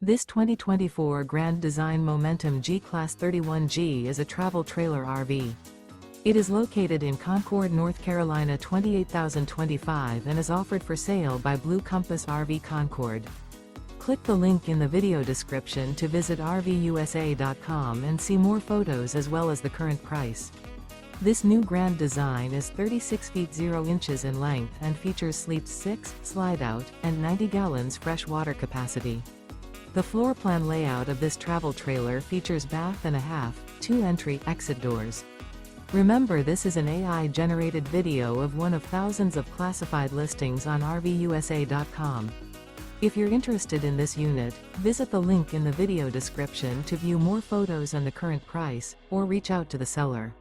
This 2024 Grand Design Momentum G-Class 31G is a travel trailer RV. It is located in Concord, North Carolina 28025 and is offered for sale by Blue Compass RV Concord. Click the link in the video description to visit RVUSA.com and see more photos as well as the current price. This new Grand Design is 36 feet 0 inches in length and features sleeps 6, slide-out, and 90 gallons fresh water capacity. The floor plan layout of this travel trailer features bath and a half, 2 entry/exit doors. Remember, this is an AI-generated video of one of thousands of classified listings on RVUSA.com. If you're interested in this unit, visit the link in the video description to view more photos and the current price, or reach out to the seller.